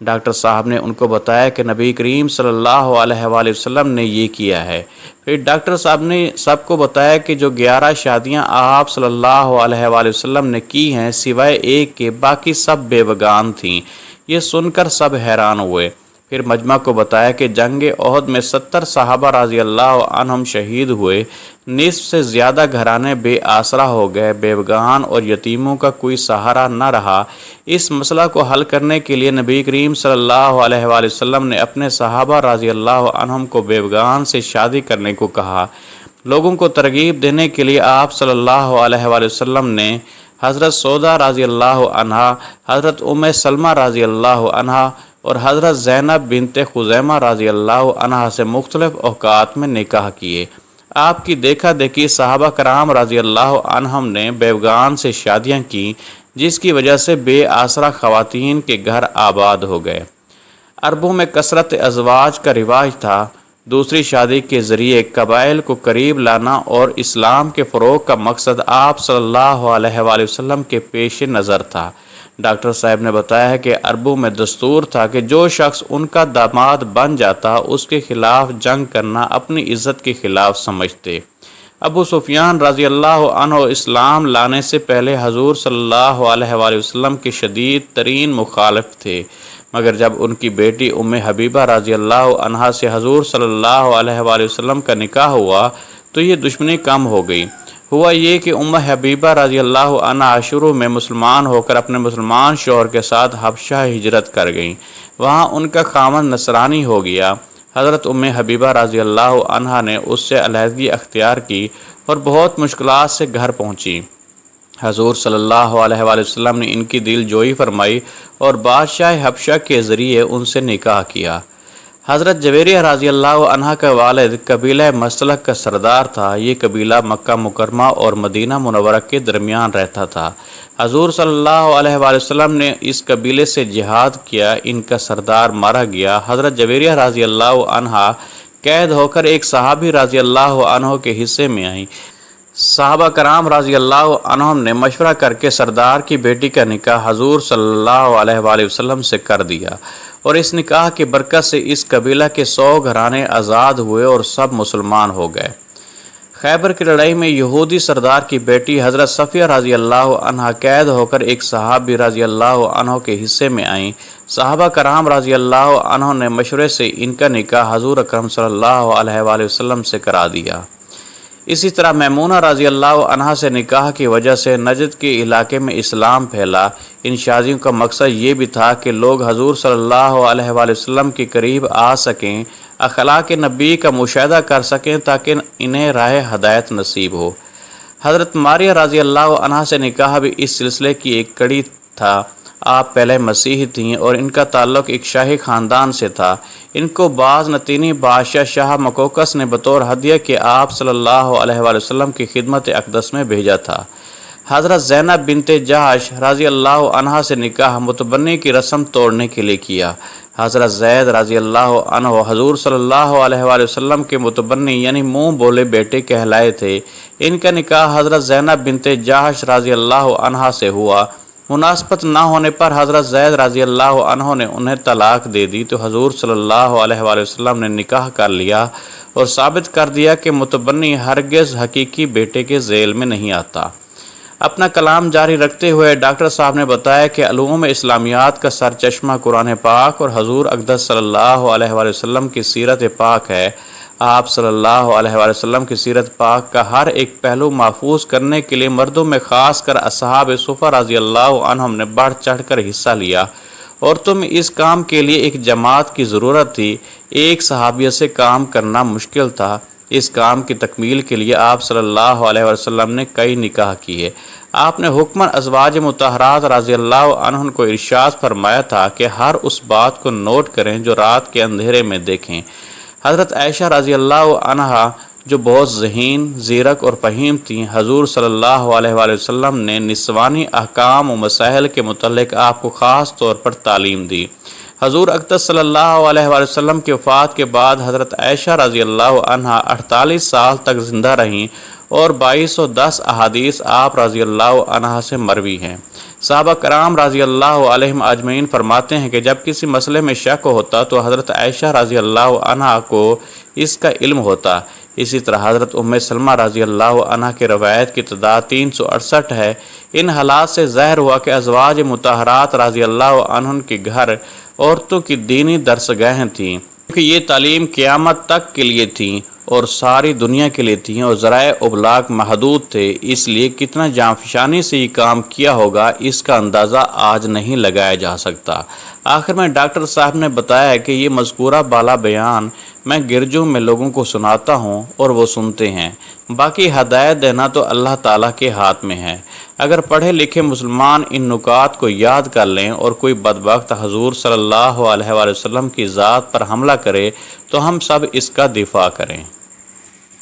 Doctor صاحب نے ان کو بتایا کہ نبی کریم صلی اللہ علیہ وآلہ وسلم نے یہ کیا ہے۔ پھر ڈاکٹر صاحب نے سب کو بتایا کہ جو 11 شادیاں آپ صلی اللہ علیہ وآلہ وسلم نے کی ہیں سوائے ایک کے، باقی سب بیوگان تھیں۔ یہ سن کر سب حیران ہوئے۔ پھر مجمع کو بتایا کہ جنگ احد میں 70 صحابہ رضی اللہ عنہم شہید ہوئے، نصف سے زیادہ گھرانے بے آسرا ہو گئے، بیوگان اور یتیموں کا کوئی سہارا نہ رہا۔ اس مسئلہ کو حل کرنے کے لیے نبی کریم صلی اللہ علیہ وآلہ وسلم نے اپنے صحابہ رضی اللہ عنہم کو بیوگان سے شادی کرنے کو کہا۔ لوگوں کو ترغیب دینے کے لیے آپ صلی اللہ علیہ وآلہ وسلم نے حضرت سودا رضی اللہ عنہا، حضرت ام سلمہ رضی اللہ عنہا اور حضرت زینب بنت خزیمہ رضی اللہ عنہا سے مختلف اوقات میں نکاح کیے۔ آپ کی دیکھا دیکھی صحابہ کرام رضی اللہ عنہم نے بیوگان سے شادیاں کی، جس کی وجہ سے بے آسرا خواتین کے گھر آباد ہو گئے۔ عربوں میں کثرت ازواج کا رواج تھا۔ دوسری شادی کے ذریعے قبائل کو قریب لانا اور اسلام کے فروغ کا مقصد آپ صلی اللہ علیہ وآلہ وسلم کے پیش نظر تھا۔ ڈاکٹر صاحب نے بتایا کہ عربوں میں دستور تھا کہ جو شخص ان کا داماد بن جاتا اس کے خلاف جنگ کرنا اپنی عزت کے خلاف سمجھتے۔ ابو سفیان رضی اللہ عنہ اسلام لانے سے پہلے حضور صلی اللہ علیہ وآلہ وسلم کے شدید ترین مخالف تھے، مگر جب ان کی بیٹی ام حبیبہ رضی اللہ عنہا سے حضور صلی اللہ علیہ وآلہ وسلم کا نکاح ہوا تو یہ دشمنی کم ہو گئی۔ ہوا یہ کہ ام حبیبہ رضی اللہ عنہا شروع میں مسلمان ہو کر اپنے مسلمان شوہر کے ساتھ حبشہ ہجرت کر گئیں۔ وہاں ان کا خاوند نصرانی ہو گیا۔ حضرت ام حبیبہ رضی اللہ عنہا نے اس سے علیحدگی اختیار کی اور بہت مشکلات سے گھر پہنچی۔ حضور صلی اللہ علیہ وآلہ وسلم نے ان کی دل جوئی فرمائی اور بادشاہ حبشہ کے ذریعے ان سے نکاح کیا۔ حضرت جویریہ رضی اللہ عنہ کا والد قبیلہ مسلک کا سردار تھا۔ یہ قبیلہ مکہ مکرمہ اور مدینہ منورہ کے درمیان رہتا تھا۔ حضور صلی اللہ علیہ وآلہ وسلم نے اس قبیلے سے جہاد کیا، ان کا سردار مارا گیا۔ حضرت جویریہ رضی اللہ عنہ قید ہو کر ایک صحابی رضی اللہ عنہ کے حصے میں آئیں۔ صحابہ کرام رضی اللہ عنہم نے مشورہ کر کے سردار کی بیٹی کا نکاح حضور صلی اللہ علیہ وآلہ وسلم سے کر دیا، اور اس نکاح کی برکت سے اس قبیلہ کے 100 گھرانے آزاد ہوئے اور سب مسلمان ہو گئے۔ خیبر کی لڑائی میں یہودی سردار کی بیٹی حضرت صفیہ رضی اللہ عنہ قید ہو کر ایک صحابی رضی اللہ عنہ کے حصے میں آئیں۔ صحابہ کرام رضی اللہ عنہ نے مشورے سے ان کا نکاح حضور اکرم صلی اللہ علیہ وآلہ وسلم سے کرا دیا۔ اسی طرح میمونہ رضی اللہ عنہا سے نکاح کی وجہ سے نجد کے علاقے میں اسلام پھیلا۔ ان شادیوں کا مقصد یہ بھی تھا کہ لوگ حضور صلی اللہ علیہ وآلہ وسلم کے قریب آ سکیں، اخلاق نبی کا مشاہدہ کر سکیں تاکہ انہیں راہ ہدایت نصیب ہو۔ حضرت ماریہ رضی اللہ عنہا سے نکاح بھی اس سلسلے کی ایک کڑی تھا۔ آپ پہلے مسیحی تھیں اور ان کا تعلق ایک شاہی خاندان سے تھا۔ ان کو بعض نتینی بادشاہ شاہ مکوکس نے بطور ہدیہ کے آپ صلی اللہ علیہ وآلہ وسلم کی خدمت اقدس میں بھیجا تھا۔ حضرت زینب بنت جہش رضی اللہ عنہا سے نکاح متبنی کی رسم توڑنے کے لیے کیا۔ حضرت زید رضی اللہ عنہ حضور صلی اللہ علیہ وآلہ وسلم کے متبنی یعنی منہ بولے بیٹے کہلائے تھے۔ ان کا نکاح حضرت زینب بنت جہش رضی اللہ عنہا سے ہوا۔ مناسبت نہ ہونے پر حضرت زید رضی اللہ عنہ نے انہیں طلاق دے دی تو حضور صلی اللہ علیہ وآلہ وسلم نے نکاح کر لیا اور ثابت کر دیا کہ متبنی ہرگز حقیقی بیٹے کے ذیل میں نہیں آتا۔ اپنا کلام جاری رکھتے ہوئے ڈاکٹر صاحب نے بتایا کہ علوم اسلامیات کا سرچشمہ قرآن پاک اور حضور اقدس صلی اللہ علیہ وآلہ وسلم کی سیرت پاک ہے۔ آپ صلی اللہ علیہ وآلہ وسلم کی سیرت پاک کا ہر ایک پہلو محفوظ کرنے کے لیے مردوں میں خاص کر اصحاب صفہ رضی اللہ عنہم نے بڑھ چڑھ کر حصہ لیا، اور تم اس کام کے لیے ایک جماعت کی ضرورت تھی۔ ایک صحابیہ سے کام کرنا مشکل تھا۔ اس کام کی تکمیل کے لیے آپ صلی اللہ علیہ وسلم نے کئی نکاح کیے۔ آپ نے حکماً ازواج مطہرات رضی اللہ عنہن کو ارشاد فرمایا تھا کہ ہر اس بات کو نوٹ کریں جو رات کے اندھیرے میں دیکھیں۔ حضرت عائشہ رضی اللہ عنہا جو بہت ذہین، زیرک اور فہیم تھیں، حضور صلی اللہ علیہ وآلہ وسلم نے نسوانی احکام و مسائل کے متعلق آپ کو خاص طور پر تعلیم دی۔ حضور اقدس صلی اللہ علیہ وآلہ وسلم کی وفات کے بعد حضرت عائشہ رضی اللہ عنہا 48 سال تک زندہ رہیں اور 2210 احادیث آپ رضی اللہ عنہ سے مروی ہیں۔ صحابہ کرام رضی اللہ علیہم اجمعین فرماتے ہیں کہ جب کسی مسئلے میں شک ہوتا تو حضرت عائشہ رضی اللہ عنہ کو اس کا علم ہوتا۔ اسی طرح حضرت ام سلمہ رضی اللہ عنہ کے روایت کی تعداد 368 ہے۔ ان حالات سے ظاہر ہوا کہ ازواج مطہرات رضی اللہ عنہن کے گھر عورتوں کی دینی درسگاہیں تھیں، کیونکہ یہ تعلیم قیامت تک کے لیے تھیں اور ساری دنیا کے لیے تھیں، اور ذرائع ابلاغ محدود تھے، اس لیے کتنا جانفشانی سے یہ کام کیا ہوگا اس کا اندازہ آج نہیں لگایا جا سکتا۔ آخر میں ڈاکٹر صاحب نے بتایا کہ یہ مذکورہ بالا بیان میں گرجوں میں لوگوں کو سناتا ہوں اور وہ سنتے ہیں، باقی ہدایت دینا تو اللہ تعالیٰ کے ہاتھ میں ہے۔ اگر پڑھے لکھے مسلمان ان نکات کو یاد کر لیں اور کوئی بدبخت حضور صلی اللہ علیہ وآلہ وسلم کی ذات پر حملہ کرے تو ہم سب اس کا دفاع کریں۔